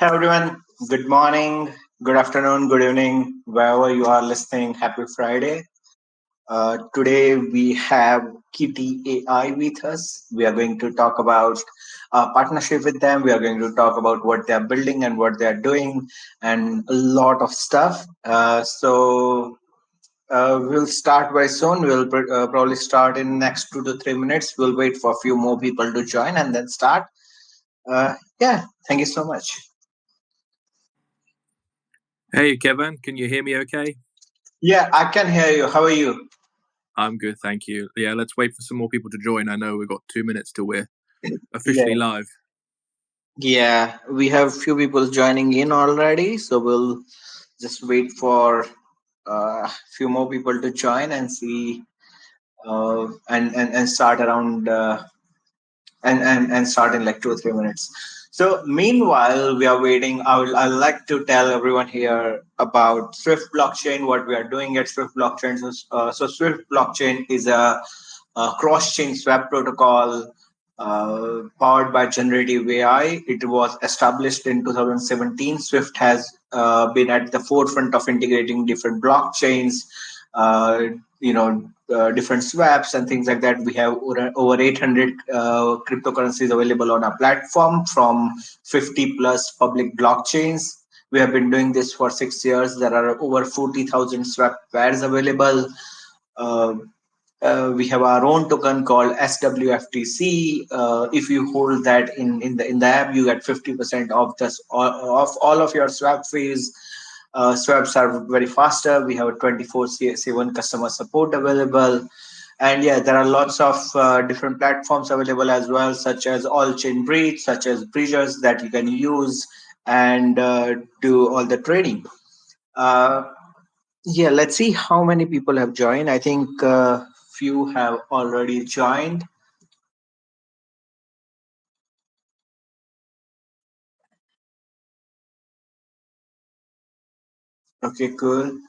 Hey everyone, good morning, good afternoon, good evening, wherever you are listening. Happy Friday. Today we have Kitty AI with us. We are going to talk about partnership with them. We are going to talk about what they are building and what they are doing, and a lot of stuff. We'll start very soon. We'll probably start in next 2 to 3 minutes. We'll wait for a few more people to join and then start. Yeah, thank you so much. Hey, Kevin, can you hear me okay? Yeah, I can hear you. How are you? I'm good, thank you. Yeah, let's wait for some more people to join. I know we've got 2 minutes till we're officially Yeah. live. Yeah, we have few people joining in already, so we'll just wait for a few more people to join and see and start around and start in like 2 or 3 minutes. So meanwhile, we are waiting. I'd like to tell everyone here about Swift blockchain, what we are doing at Swift blockchain. So Swift blockchain is a cross-chain swap protocol powered by generative AI. It was established in 2017. Swift has been at the forefront of integrating different blockchains, uh, different swaps and things like that. We have over 800 cryptocurrencies available on our platform from 50 plus public blockchains. We have been doing this for 6 years. There are over 40,000 swap pairs available. Uh, we have our own token called SWFTC. If you hold that in the app, you get 50% of all of your swap fees. Swaps are very faster. We have a 24/7 customer support available. And yeah, there are lots of different platforms available as well, such as all chain bridge, such as bridges that you can use and do all the trading. Uh, yeah, let's see how many people have joined. I think few have already joined. Okay, cool.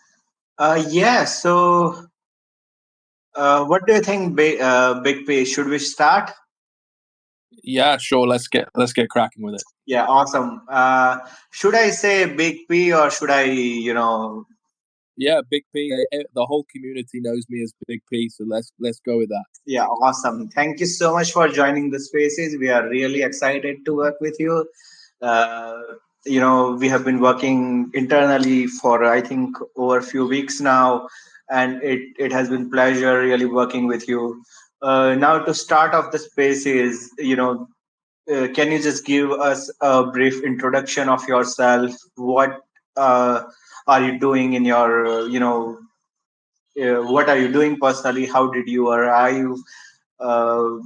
Yeah, so what do you think, Big P? Should we start? Yeah, sure. Let's get cracking with it. Yeah, awesome. Should I say Big P or should I, Yeah, Big P. The whole community knows me as Big P, so let's go with that. Yeah, awesome. Thank you so much for joining the spaces. We are really excited to work with you. Uh, we have been working internally for I think over a few weeks now, and it has been pleasure really working with you. Now to start off the spaces, can you just give us a brief introduction of yourself? What uh, are you doing in your what are you doing personally? How did you arrive uh,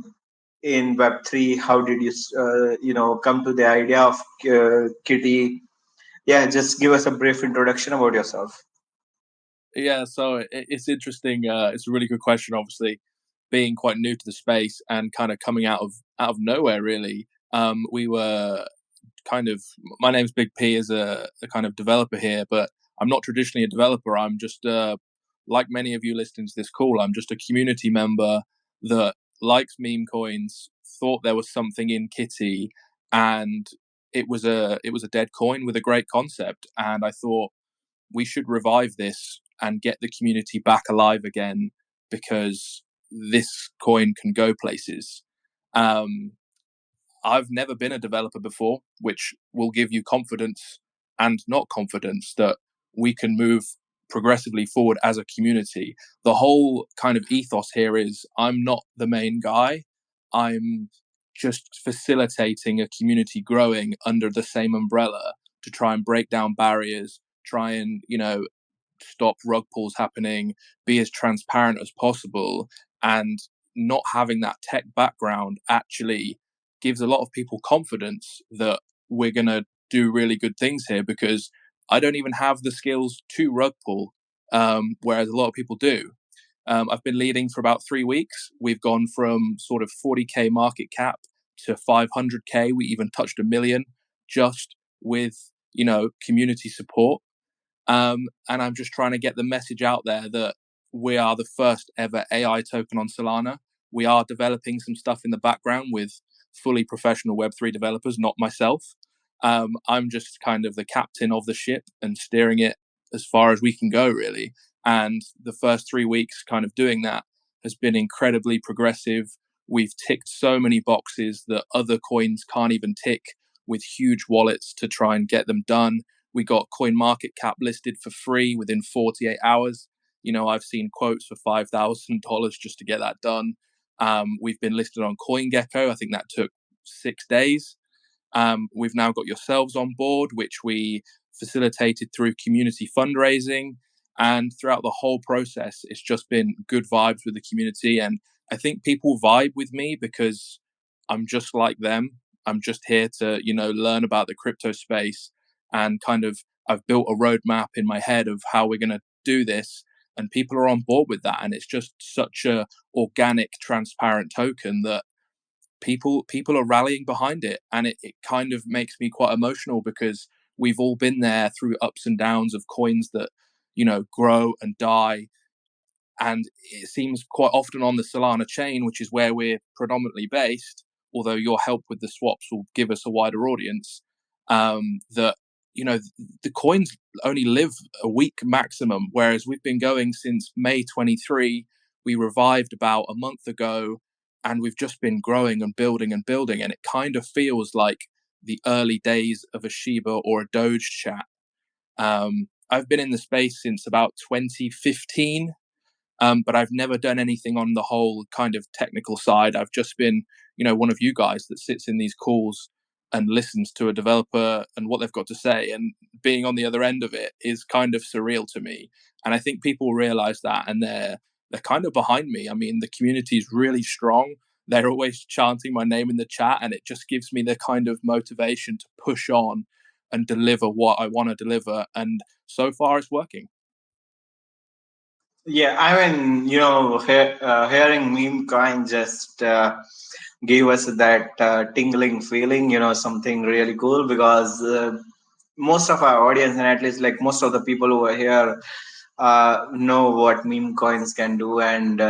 in Web3? How did you come to the idea of Kitty? Yeah, just give us a brief introduction about yourself. Yeah, so it's interesting. It's a really good question. Obviously, being quite new to the space and kind of coming out of nowhere, really. We were kind of my name's Big P as a kind of developer here, but I'm not traditionally a developer. I'm just like many of you listening to this call. I'm just a community member that likes meme coins. Thought there was something in Kitty, and it was a dead coin with a great concept, and I thought we should revive this and get the community back alive again because this coin can go places. Um, I've never been a developer before, which will give you confidence and not confidence that we can move progressively forward as a community. The whole kind of ethos here is I'm not the main guy. I'm just facilitating a community growing under the same umbrella to try and break down barriers, try and, stop rug pulls happening, be as transparent as possible. And not having that tech background actually gives a lot of people confidence that we're going to do really good things here because I don't even have the skills to rug pull, whereas a lot of people do. I've been leading for about 3 weeks. We've gone from sort of 40K market cap to 500K. We even touched 1 million just with, community support. And I'm just trying to get the message out there that we are the first ever AI token on Solana. We are developing some stuff in the background with fully professional Web3 developers, not myself. I'm just kind of the captain of the ship and steering it as far as we can go, really. And the first 3 weeks kind of doing that has been incredibly progressive. We've ticked so many boxes that other coins can't even tick, with huge wallets to try and get them done. We got CoinMarketCap listed for free within 48 hours. I've seen quotes for $5,000 just to get that done. We've been listed on CoinGecko. I think that took 6 days. We've now got yourselves on board, which we facilitated through community fundraising. And throughout the whole process, it's just been good vibes with the community. And I think people vibe with me because I'm just like them. I'm just here to, learn about the crypto space, and kind of I've built a roadmap in my head of how we're going to do this. And people are on board with that. And it's just such a organic, transparent token that people are rallying behind it, and it kind of makes me quite emotional because we've all been there through ups and downs of coins that grow and die. And it seems quite often on the Solana chain, which is where we're predominantly based, although your help with the swaps will give us a wider audience, that the coins only live a week maximum, whereas we've been going since May 23. We revived about a month ago, and we've just been growing and building and building, and it kind of feels like the early days of a Shiba or a Doge chat. I've been in the space since about 2015, but I've never done anything on the whole kind of technical side. I've just been, one of you guys that sits in these calls and listens to a developer and what they've got to say. And being on the other end of it is kind of surreal to me. And I think people realize that, and they're kind of behind me. I mean, the community is really strong. They're always chanting my name in the chat, and it just gives me the kind of motivation to push on and deliver what I want to deliver. And so far, it's working. Yeah, I mean, hearing meme coin just gave us that tingling feeling, something really cool, because most of our audience, and at least like most of the people over here, know what meme coins can do, and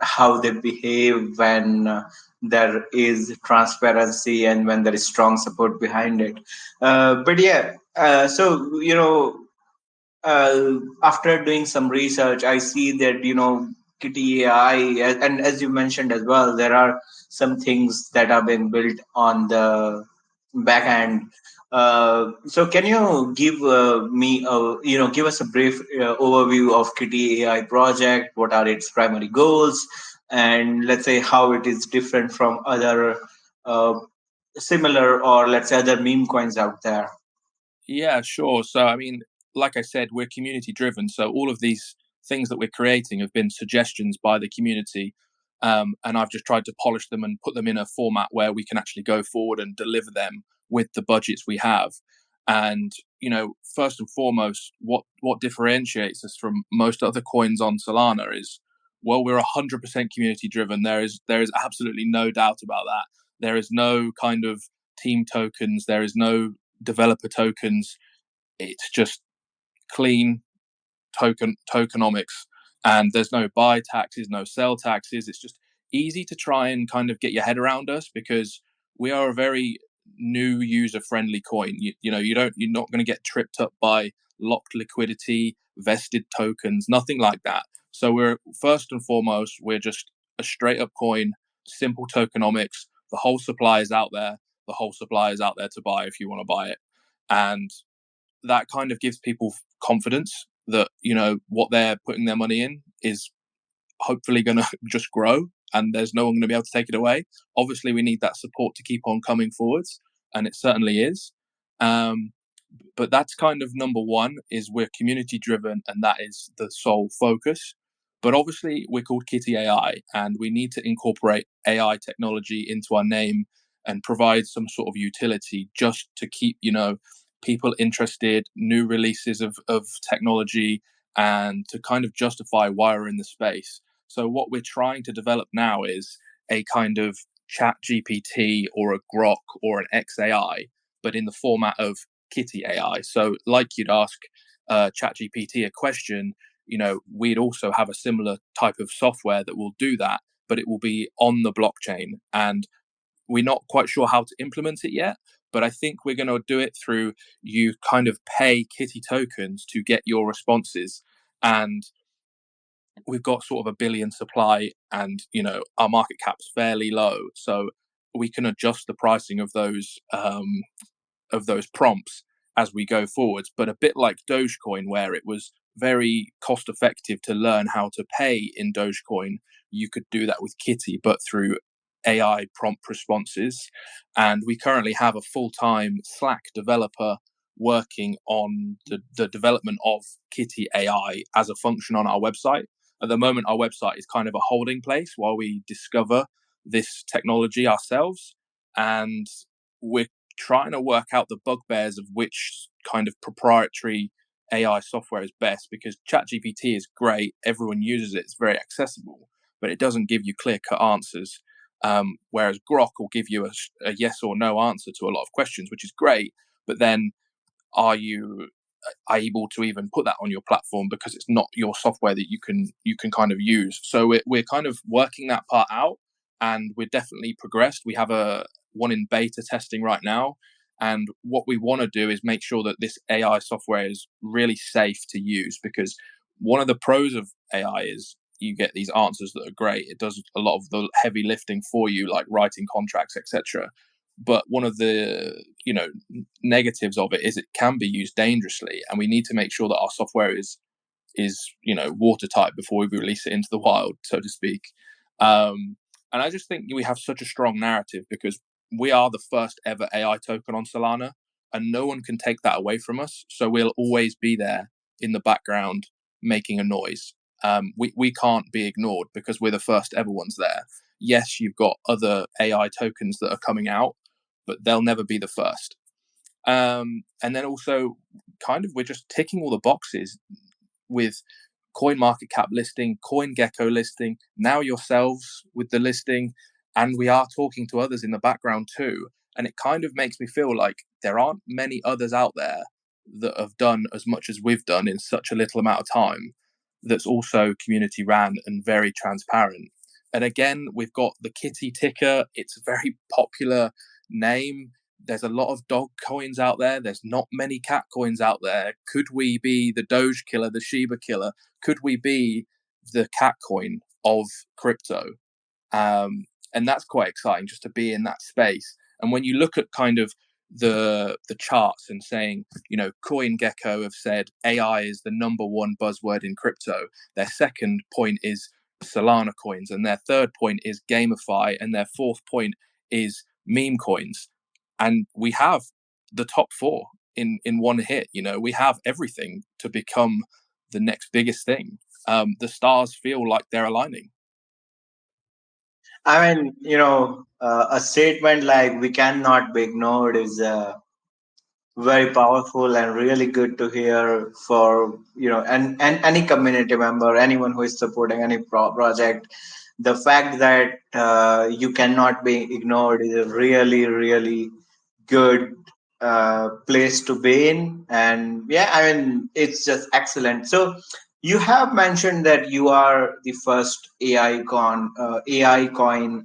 how they behave when there is transparency and when there is strong support behind it. But yeah, so after doing some research, I see that Kitty AI, and as you mentioned as well, there are some things that have been built on the back end. So can you give give us a brief overview of Kitty AI project? What are its primary goals, and let's say how it is different from other uh, similar, or let's say other meme coins out there? Yeah, sure. So, I mean, like I said, we're community driven. So, all of these things that we're creating have been suggestions by the community. And I've just tried to polish them and put them in a format where we can actually go forward and deliver them with the budgets we have. And, first and foremost, what differentiates us from most other coins on Solana is, well, we're 100% community driven. There is absolutely no doubt about that. There is no kind of team tokens. There is no developer tokens. It's just clean tokenomics, and there's no buy taxes, no sell taxes. It's just easy to try and kind of get your head around us, because we are a very new user friendly coin. You're not going to get tripped up by locked liquidity, vested tokens, nothing like that. So we're first and foremost, we're just a straight up coin, simple tokenomics. The whole supply is out there. The whole supply is out there to buy if you want to buy it. And that kind of gives people confidence that what they're putting their money in is hopefully going to just grow, and there's no one going to be able to take it away. Obviously, we need that support to keep on coming forwards, and it certainly is. But that's kind of number one, is we're community driven, and that is the sole focus. But obviously, we're called Kitty AI, and we need to incorporate AI technology into our name and provide some sort of utility just to keep people interested, new releases of technology, and to kind of justify why we're in the space. So what we're trying to develop now is a kind of chat GPT or a Grok or an XAI, but in the format of Kitty AI. So like you'd ask chat GPT a question, we'd also have a similar type of software that will do that, but it will be on the blockchain. And we're not quite sure how to implement it yet, But I think we're going to do it through you kind of pay Kitty tokens to get your responses. And we've got sort of a billion supply, and our market cap's fairly low, so we can adjust the pricing of those prompts as we go forwards. But a bit like Dogecoin, where it was very cost effective to learn how to pay in Dogecoin, you could do that with Kitty, but through AI prompt responses. And we currently have a full-time Slack developer working on the development of Kitty AI as a function on our website. At the moment, our website is kind of a holding place while we discover this technology ourselves. And we're trying to work out the bugbears of which kind of proprietary AI software is best, because ChatGPT is great, everyone uses it, it's very accessible, but it doesn't give you clear-cut answers. Whereas Grok will give you a yes or no answer to a lot of questions, which is great, but then are you able to even put that on your platform, because it's not your software that you can kind of use. So we're kind of working that part out, and we're definitely progressed. We have a one in beta testing right now, and what we want to do is make sure that this AI software is really safe to use, because one of the pros of AI is you get these answers that are great. It does a lot of the heavy lifting for you, like writing contracts, etc. But one of the negatives of it is it can be used dangerously, and we need to make sure that our software is watertight before we release it into the wild, so to speak. And I just think we have such a strong narrative, because we are the first ever AI token on Solana, and no one can take that away from us. So we'll always be there in the background making a noise. We can't be ignored because we're the first ever ones there. Yes, you've got other AI tokens that are coming out, but they'll never be the first. And then also, kind of, we're just ticking all the boxes with CoinMarketCap listing, CoinGecko listing, now yourselves with the listing, and we are talking to others in the background too. And it kind of makes me feel like there aren't many others out there that have done as much as we've done in such a little amount of time, that's also community ran and very transparent. And again, we've got the Kitty ticker. It's a very popular name. There's a lot of dog coins out there. There's not many cat coins out there. Could we be the Doge killer, the Shiba killer? Could we be the cat coin of crypto? And that's quite exciting, just to be in that space. And when you look at kind of the charts and saying, CoinGecko have said AI is the number one buzzword in crypto. Their second point is Solana coins, and their third point is GameFi, and their fourth point is meme coins. And we have the top four in one hit. We have everything to become the next biggest thing. The stars feel like they're aligning. I mean, a statement like "we cannot be ignored" is very powerful and really good to hear for and any community member, anyone who is supporting any project. The fact that you cannot be ignored is a really, really good place to be in. And yeah, I mean, it's just excellent. So you have mentioned that you are the first AI coin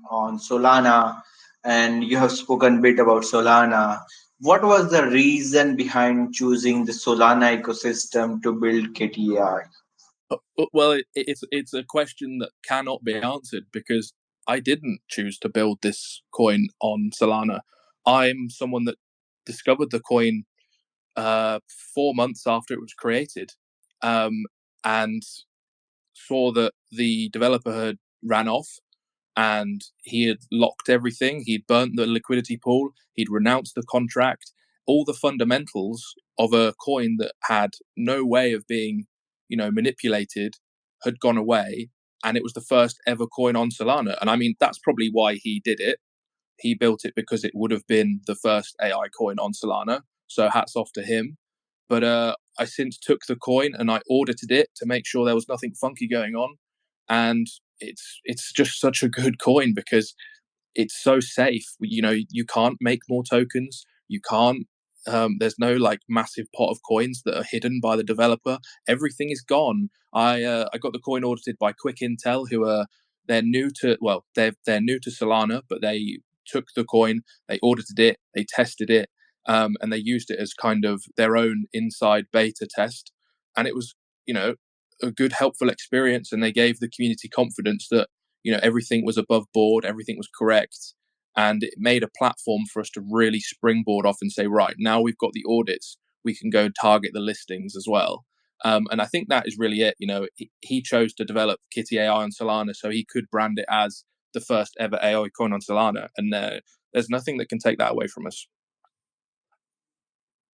on Solana, and you have spoken a bit about Solana. What was the reason behind choosing the Solana ecosystem to build KTI? Well, it's a question that cannot be answered, because I didn't choose to build this coin on Solana. I'm someone that discovered the coin 4 months after it was created, and saw that the developer had ran off, and he had locked everything. He'd burnt the liquidity pool. He'd renounced the contract. All the fundamentals of a coin that had no way of being, manipulated, had gone away. And it was the first ever coin on Solana. And I mean, that's probably why he did it. He built it because it would have been the first AI coin on Solana. So hats off to him. But I since took the coin and I audited it to make sure there was nothing funky going on. And it's just such a good coin, because it's so safe. You can't make more tokens. You can't. There's no like massive pot of coins that are hidden by the developer. Everything is gone. I got the coin audited by Quick Intel, who are they're new to they're new to Solana, but they took the coin, they audited it, they tested it, and they used it as kind of their own inside beta test, and it was, a good helpful experience, and they gave the community confidence that everything was above board, everything was correct, and it made a platform for us to really springboard off and say, right, now we've got the audits, we can go target the listings as well. And I think that is really it. He chose to develop Kitty AI on Solana so he could brand it as the first ever AI coin on Solana, and there's nothing that can take that away from us.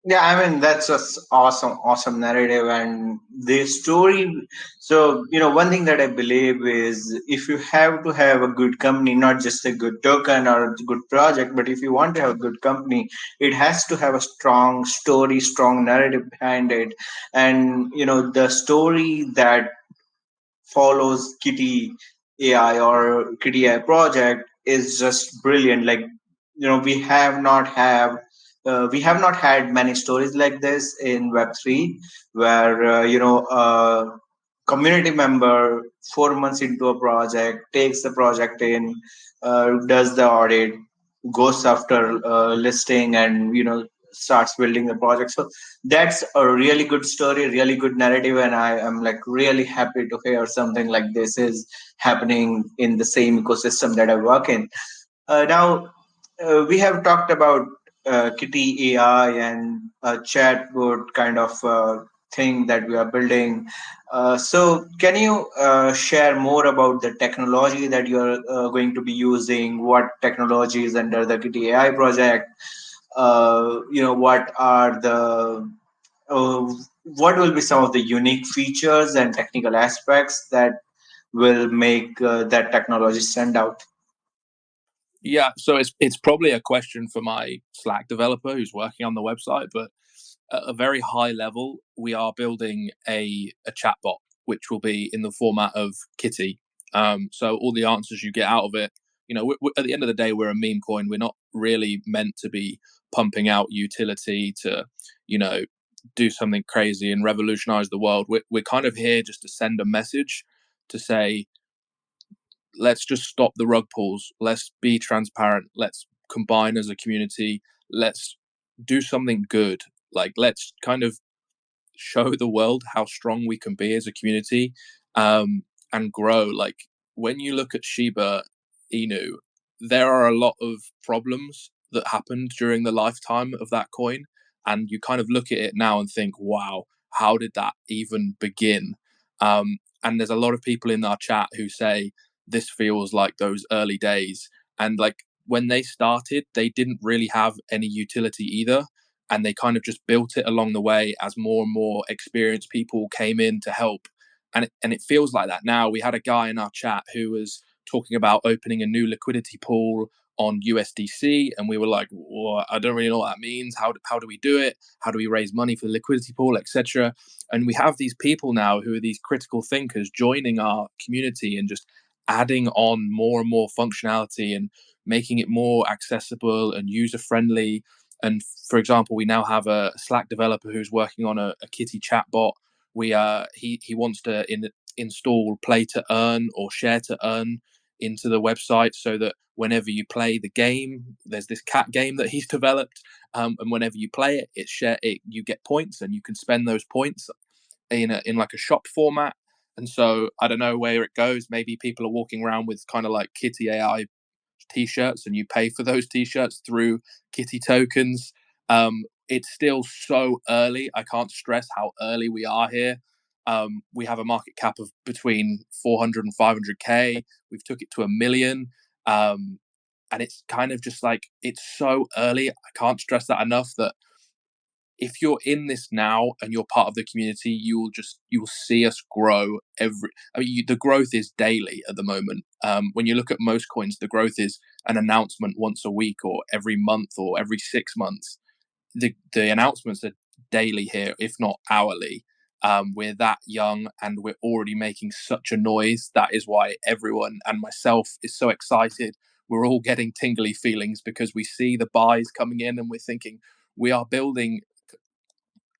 Yeah, I mean that's just awesome narrative and the story. So one thing that I believe is if you have to have a good company, not just a good token or a good project, but if you want to have a good company, it has to have a strong story, strong narrative behind it, and the story that follows Kitty AI or Kitty AI project is just brilliant. Like we have not had many stories like this in Web3, where community member 4 months into a project takes the project in, does the audit, goes after listing, and starts building the project. So that's a really good story, really good narrative, and I am like really happy to hear something like this is happening in the same ecosystem that I work in. Now, we have talked about Kitty AI and a chatbot kind of thing that we are building. So, can you share more about the technology that you are going to be using? What technology is under the Kitty AI project? What are the uh, what will be some of the unique features and technical aspects that will make that technology stand out? Yeah, so it's probably a question for my Slack developer who's working on the website, but at a very high level, we are building a chatbot which will be in the format of Kitty. So all the answers you get out of it, at the end of the day, we're a meme coin. We're not really meant to be pumping out utility to, you know, do something crazy and revolutionize the world. We're kind of here just to send a message to say, let's just stop the rug pulls. Let's be transparent. Let's combine as a community. Let's do something good. Like, let's kind of show the world how strong we can be as a community, and grow. Like, when you look at Shiba Inu, there are a lot of problems that happened during the lifetime of that coin. And you kind of look at it now and think, wow, how did that even begin? And there's a lot of people in our chat who say this feels like those early days. And like when they started, they didn't really have any utility either, and they kind of just built it along the way as more and more experienced people came in to help. And it feels like that now. We had a guy in our chat who was talking about opening a new liquidity pool on USDC, and we were like, well, I don't really know what that means. How do we do it? How do we raise money for the liquidity pool, etc.? And we have these people now who are these critical thinkers joining our community and just adding on more and more functionality and making it more accessible and user friendly. And for example, we now have a Slack developer who's working on a Kitty chatbot. He wants to install play to earn or share to earn into the website, so that whenever you play the game, there's this cat game that he's developed, and whenever you play it, you get points, and you can spend those points in like a shop format. And so I don't know where it goes. Maybe people are walking around with kind of like Kitty AI t-shirts, and you pay for those t-shirts through Kitty tokens. It's still so early. I can't stress how early we are here. We have a market cap of between 400 and 500k. We've took it to 1 million. And it's kind of just like, it's so early. I can't stress that enough, that if you're in this now and you're part of the community, you will see us grow the growth is daily at the moment. When you look at most coins, the growth is an announcement once a week or every month or every 6 months. The announcements are daily here, if not hourly. We're that young and we're already making such a noise. That is why everyone and myself is so excited. We're all getting tingly feelings because we see the buys coming in and we're thinking we are building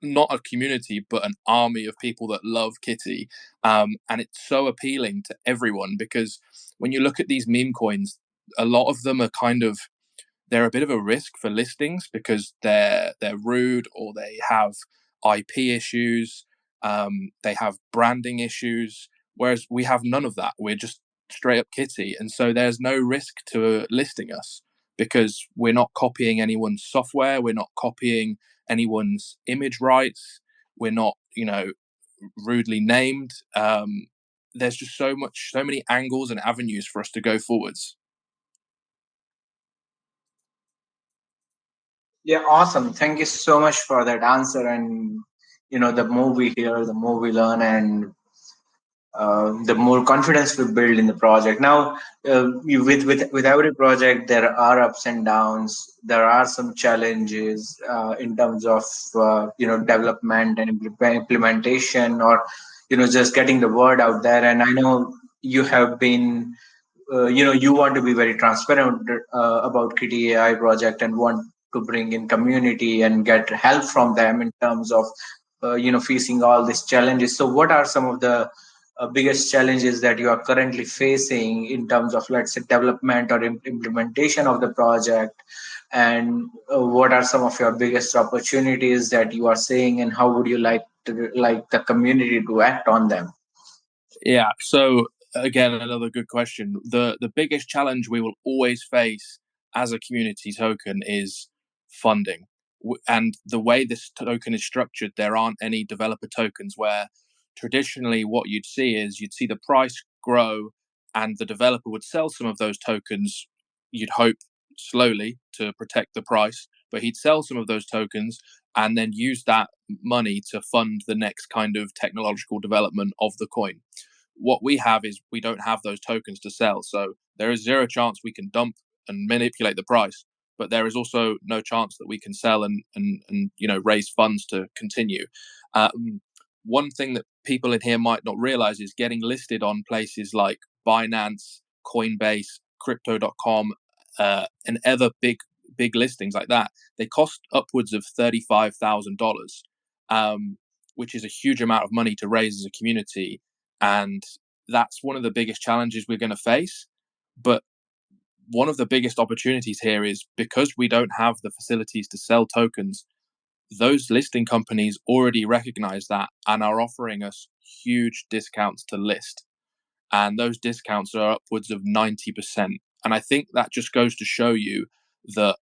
not a community but an army of people that love Kitty. And it's so appealing to everyone because when you look at these meme coins, a lot of them are kind of they're a bit of a risk for listings because they're rude, or they have IP issues, they have branding issues, whereas we have none of that. We're just straight up kitty, and so there's no risk to listing us because we're not copying anyone's software, we're not copying anyone's image rights, we're not, rudely named. There's just so many angles and avenues for us to go forwards. Yeah, awesome. Thank you so much for that answer. And the more we hear, the more we learn, and the more confidence we build in the project. Now, with every project, there are ups and downs. There are some challenges in terms of development and implementation, or just getting the word out there. And I know you have been you want to be very transparent about Kitty AI project and want to bring in community and get help from them in terms of facing all these challenges. So what are some of the biggest challenges that you are currently facing in terms of, let's say, development or implementation of the project, and what are some of your biggest opportunities that you are seeing, and how would you like the community to act on them? Yeah. So again, another good question. The biggest challenge we will always face as a community token is funding. And the way this token is structured, there aren't any developer tokens where traditionally what you'd see is you'd see the price grow and the developer would sell some of those tokens, you'd hope slowly to protect the price, but he'd sell some of those tokens and then use that money to fund the next kind of technological development of the coin. What we have is we don't have those tokens to sell, so there is zero chance we can dump and manipulate the price, but there is also no chance that we can sell and raise funds to continue. One thing that people in here might not realize is getting listed on places like Binance, Coinbase, crypto.com, and other big listings like that, they cost upwards of $35,000, which is a huge amount of money to raise as a community. And that's one of the biggest challenges we're going to face. But one of the biggest opportunities here is because we don't have the facilities to sell tokens, those listing companies already recognize that and are offering us huge discounts to list. And those discounts are upwards of 90%. And I think that just goes to show you that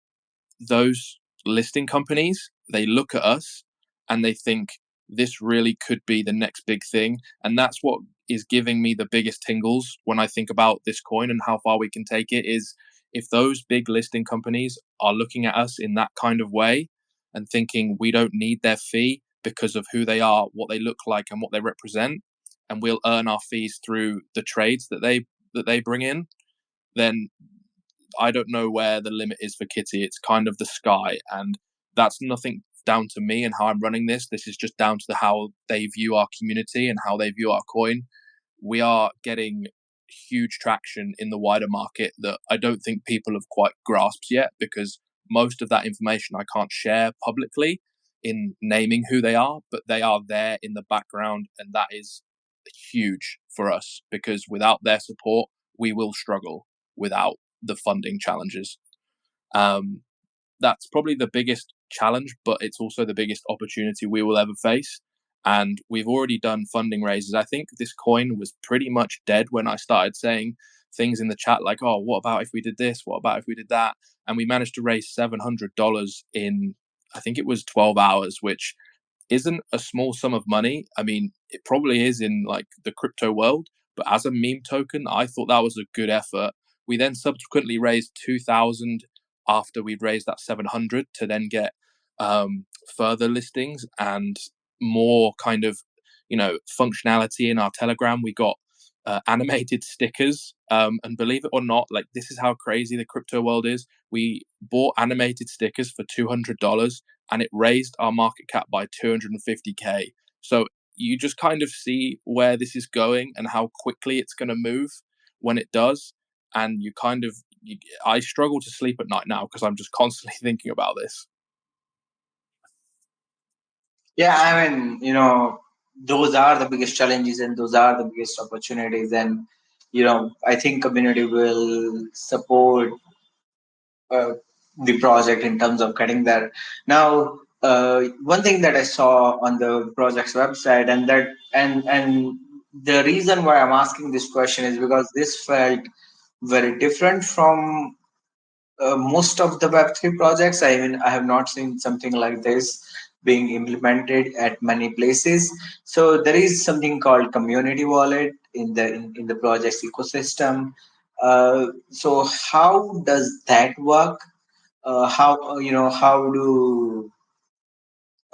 those listing companies, they look at us and they think this really could be the next big thing. And that's what is giving me the biggest tingles when I think about this coin and how far we can take it. Is if those big listing companies are looking at us in that kind of way and thinking we don't need their fee because of who they are, what they look like, and what they represent, and we'll earn our fees through the trades that they bring in, then I don't know where the limit is for Kitty. It's kind of the sky, and that's nothing down to me and how I'm running this. This is just down to how they view our community and how they view our coin. We are getting huge traction in the wider market that I don't think people have quite grasped yet, because most of that information I can't share publicly in naming who they are, but they are there in the background, and that is huge for us because without their support, we will struggle without the funding challenges. That's probably the biggest challenge, but it's also the biggest opportunity we will ever face. And we've already done funding raises. I think this coin was pretty much dead when I started saying things in the chat like, oh, what about if we did this? What about if we did that? And we managed to raise $700 in, I think it was 12 hours, which isn't a small sum of money. I mean, it probably is in like the crypto world, but as a meme token, I thought that was a good effort. We then subsequently raised 2,000 after we'd raised that 700 to then get further listings and more kind of functionality in our Telegram. We got animated stickers, and believe it or not, like, this is how crazy the crypto world is. We bought animated stickers for $200 and it raised our market cap by 250k. So you just kind of see where this is going and how quickly it's going to move when it does. And I struggle to sleep at night now because I'm just constantly thinking about this. Yeah, I mean, those are the biggest challenges and those are the biggest opportunities. And, I think community will support the project in terms of getting there. Now, one thing that I saw on the project's website, and the reason why I'm asking this question is because this felt very different from most of the Web3 projects. I mean, I have not seen something like this being implemented at many places. So there is something called community wallet in the project's ecosystem. So how does that work? How do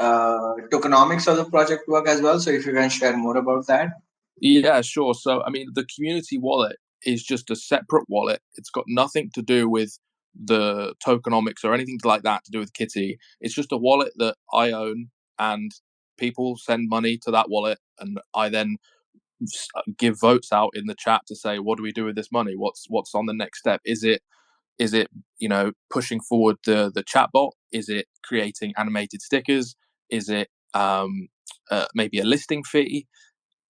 tokenomics of the project work as well? So if you can share more about that. Yeah, sure. So, I mean, the community wallet is just a separate wallet. It's got nothing to do with the tokenomics or anything like that to do with Kitty. It's just a wallet that I own, and people send money to that wallet, and I then give votes out in the chat to say, what do we do with this money? What's on the next step? Is it pushing forward the chatbot? Is it creating animated stickers? Is it maybe a listing fee?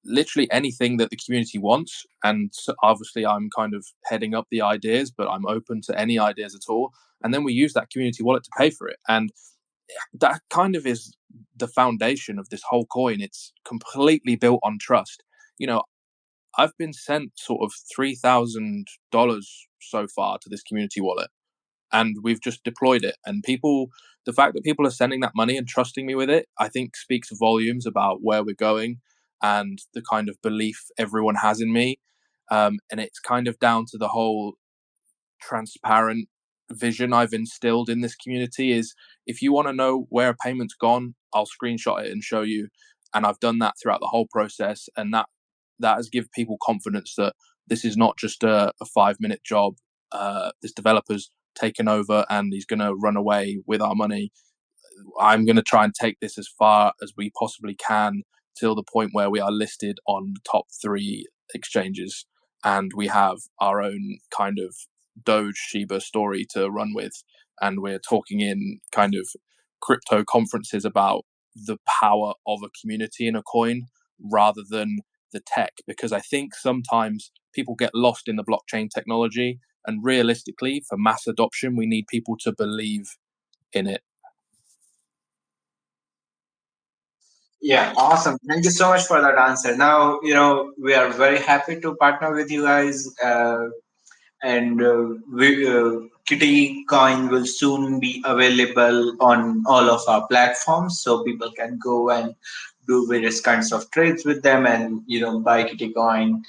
Literally anything that the community wants. And so obviously I'm kind of heading up the ideas, but I'm open to any ideas at all. And then we use that community wallet to pay for it. And that kind of is the foundation of this whole coin. It's completely built on trust. You know, I've been sent sort of $3,000 so far to this community wallet, and we've just deployed it. And the fact that people are sending that money and trusting me with it, I think speaks volumes about where we're going and the kind of belief everyone has in me. And it's kind of down to the whole transparent vision I've instilled in this community is, if you want to know where a payment's gone, I'll screenshot it and show you. And I've done that throughout the whole process, and that has given people confidence that this is not just a 5-minute job. This developer's taken over and he's going to run away with our money. I'm going to try and take this as far as we possibly can till the point where we are listed on the top 3 exchanges, and we have our own kind of Doge Shiba story to run with. And we're talking in kind of crypto conferences about the power of a community in a coin rather than the tech, because I think sometimes people get lost in the blockchain technology, and realistically, for mass adoption, we need people to believe in it. Yeah, awesome. Thank you so much for that answer. Now, we are very happy to partner with you guys. And Kitty Coin will soon be available on all of our platforms, so people can go and do various kinds of trades with them, and buy Kitty Coin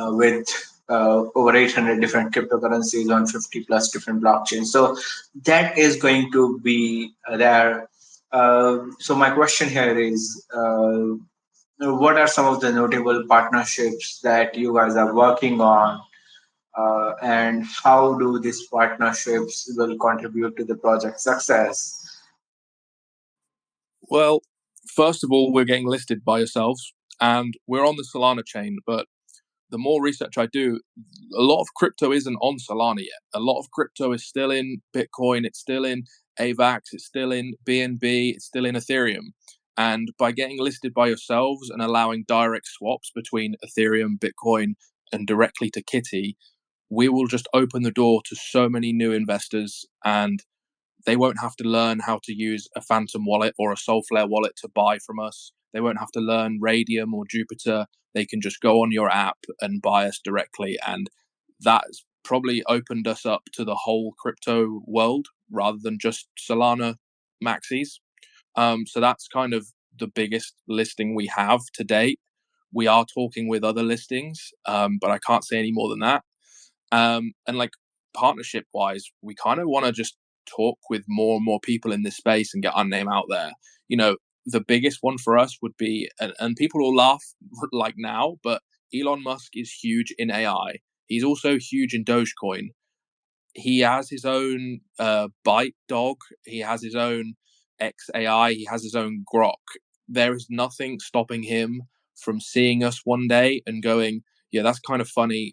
with over 800 different cryptocurrencies on 50 plus different blockchains. So that is going to be there. So my question here is, what are some of the notable partnerships that you guys are working on, and how do these partnerships will contribute to the project success? Well, first of all, we're getting listed by yourselves, and we're on the Solana chain. But the more research I do, a lot of crypto isn't on Solana yet. A lot of crypto is still in Bitcoin, it's still in AVAX, it's still in BNB, it's still in Ethereum. And by getting listed by yourselves and allowing direct swaps between Ethereum, Bitcoin, and directly to Kitty, we will just open the door to so many new investors, and they won't have to learn how to use a Phantom wallet or a Soulflare wallet to buy from us. They won't have to learn Radium or Jupiter. They can just go on your app and buy us directly. And that's probably opened us up to the whole crypto world rather than just Solana maxis. So that's kind of the biggest listing we have to date. We are talking with other listings, but I can't say any more than that. And like partnership wise, we kind of want to just talk with more and more people in this space and get our name out there. The biggest one for us would be, and people will laugh like now, but Elon Musk is huge in AI. He's also huge in Dogecoin. He has his own Byte dog. He has his own XAI. He has his own Grok. There is nothing stopping him from seeing us one day and going, yeah, that's kind of funny.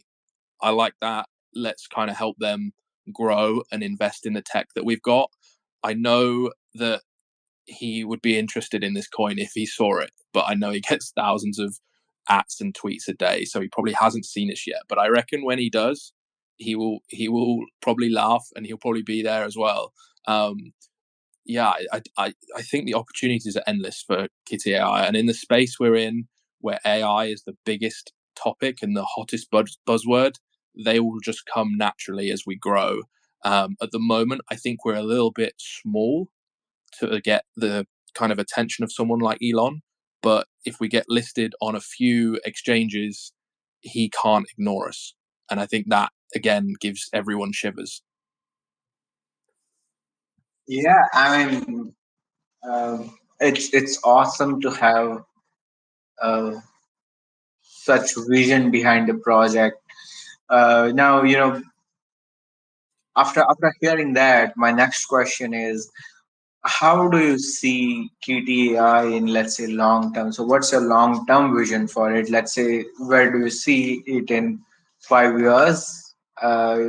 I like that. Let's kind of help them grow and invest in the tech that we've got. I know that he would be interested in this coin if he saw it, but I know he gets thousands of ats and tweets a day, so he probably hasn't seen it yet. But I reckon when he does, he will probably laugh, and he'll probably be there as well. Yeah, I think the opportunities are endless for Kitty AI, and in the space we're in, where AI is the biggest topic and the hottest buzzword, they will just come naturally as we grow. At the moment, I think we're a little bit small to get the kind of attention of someone like Elon, but if we get listed on a few exchanges, he can't ignore us, and I think that again gives everyone shivers. Yeah, I mean, it's awesome to have uh, such vision behind the project. Now, after hearing that, my next question is, how do you see KTI in, let's say, long term? So what's your long term vision for it? Let's say, where do you see it in 5 years? Uh,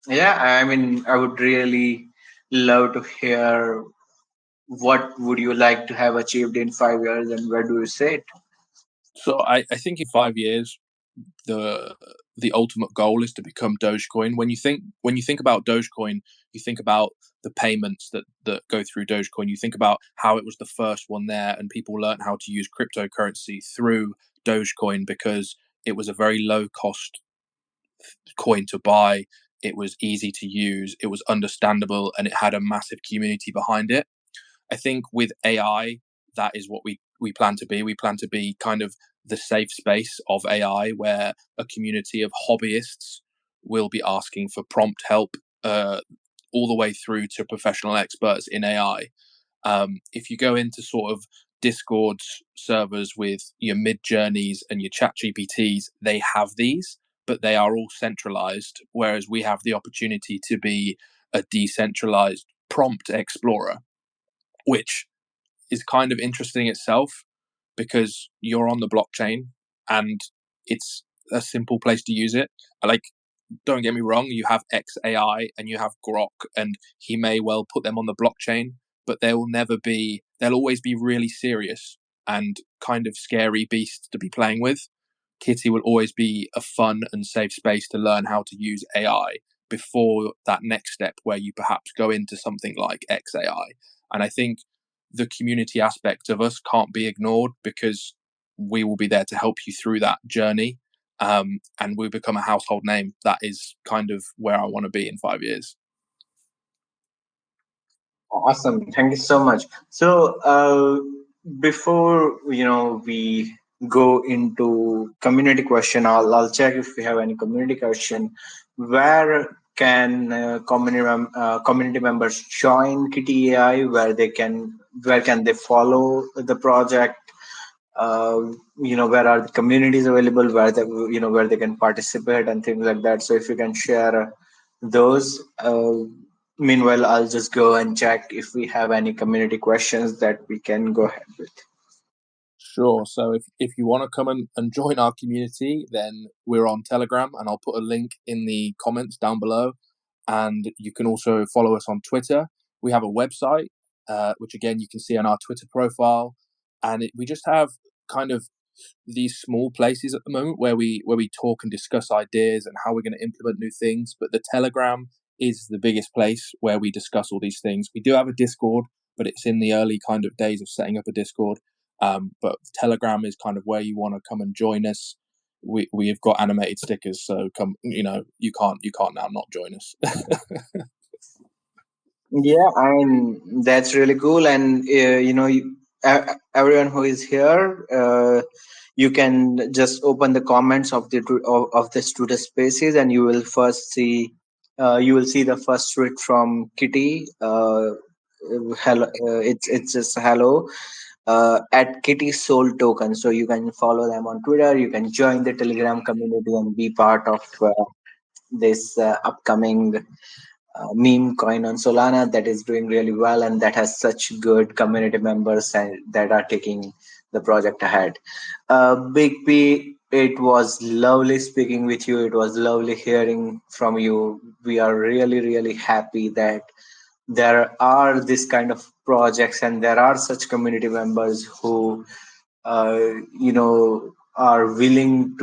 yeah, I mean, I would really love to hear what would you like to have achieved in 5 years, and where do you see it? So I think in 5 years, the ultimate goal is to become Dogecoin. When you think about Dogecoin, you think about the payments that go through Dogecoin. You think about how it was the first one there, and people learned how to use cryptocurrency through Dogecoin because it was a very low cost coin to buy. It was easy to use. It was understandable, and it had a massive community behind it. I think with AI, that is what we plan to be. We plan to be kind of the safe space of AI, where a community of hobbyists will be asking for prompt help, all the way through to professional experts in AI. If you go into sort of Discord servers with your Mid Journeys and your Chat GPTs, they have these, but they are all centralized, whereas we have the opportunity to be a decentralized prompt explorer, which is kind of interesting itself because you're on the blockchain and it's a simple place to use it. Like, don't get me wrong, you have XAI and you have Grok, and he may well put them on the blockchain, but they'll always be really serious and kind of scary beasts to be playing with. Kitty will always be a fun and safe space to learn how to use AI before that next step where you perhaps go into something like XAI. And I think the community aspect of us can't be ignored because we will be there to help you through that journey. And we become a household name. That is kind of where I want to be in 5 years. Awesome. Thank you so much. So, before we go into community question, I'll check if we have any community question. Where can community members join Kitty AI? Where can they follow the project? Where are the communities available? Where they can participate and things like that. So, if you can share those. Meanwhile, I'll just go and check if we have any community questions that we can go ahead with. Sure. So if you want to come and join our community, then we're on Telegram, and I'll put a link in the comments down below. And you can also follow us on Twitter. We have a website, which again you can see on our Twitter profile, and we just have kind of these small places at the moment where we talk and discuss ideas and how we're going to implement new things. But the Telegram is the biggest place where we discuss all these things. We do have a Discord, but it's in the early kind of days of setting up a Discord. But Telegram is kind of where you want to come and join us. We've got animated stickers, so come. You can't now not join us. Yeah, I mean that's really cool, and everyone who is here, you can just open the comments of the Twitter Spaces, and you will see the first tweet from Kitty. Hello, it's just hello at Kitty Soul Token. So you can follow them on Twitter. You can join the Telegram community and be part of this upcoming meme coin on Solana that is doing really well and that has such good community members and that are taking the project ahead. Big P, it was lovely speaking with you. It was lovely hearing from you. We are really, really happy that there are this kind of projects and there are such community members who uh, you know are willing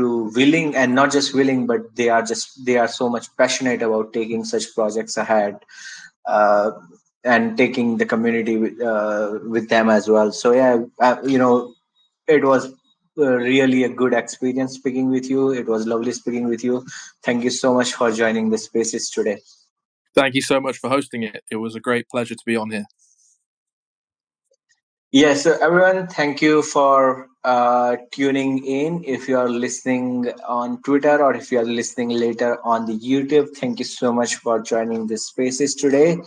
and not just willing, but they are so much passionate about taking such projects ahead, uh, and taking the community with them as well. So yeah, it was really a good experience speaking with you. It was lovely speaking with you. Thank you so much for joining the spaces today. Thank you so much for hosting it. It was a great pleasure to be on here. Yes, so everyone, thank you for tuning in. If you are listening on Twitter or if you are listening later on the YouTube, thank you so much for joining the spaces today.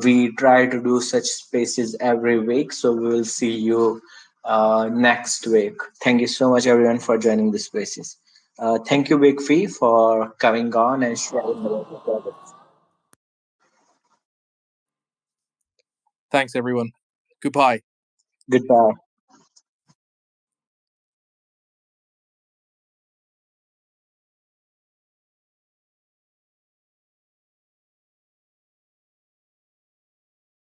We try to do such spaces every week, so we will see you next week. Thank you so much, everyone, for joining the spaces. Thank you, Big Fee, for coming on and sharing about the project. Thanks, everyone. Goodbye. Goodbye.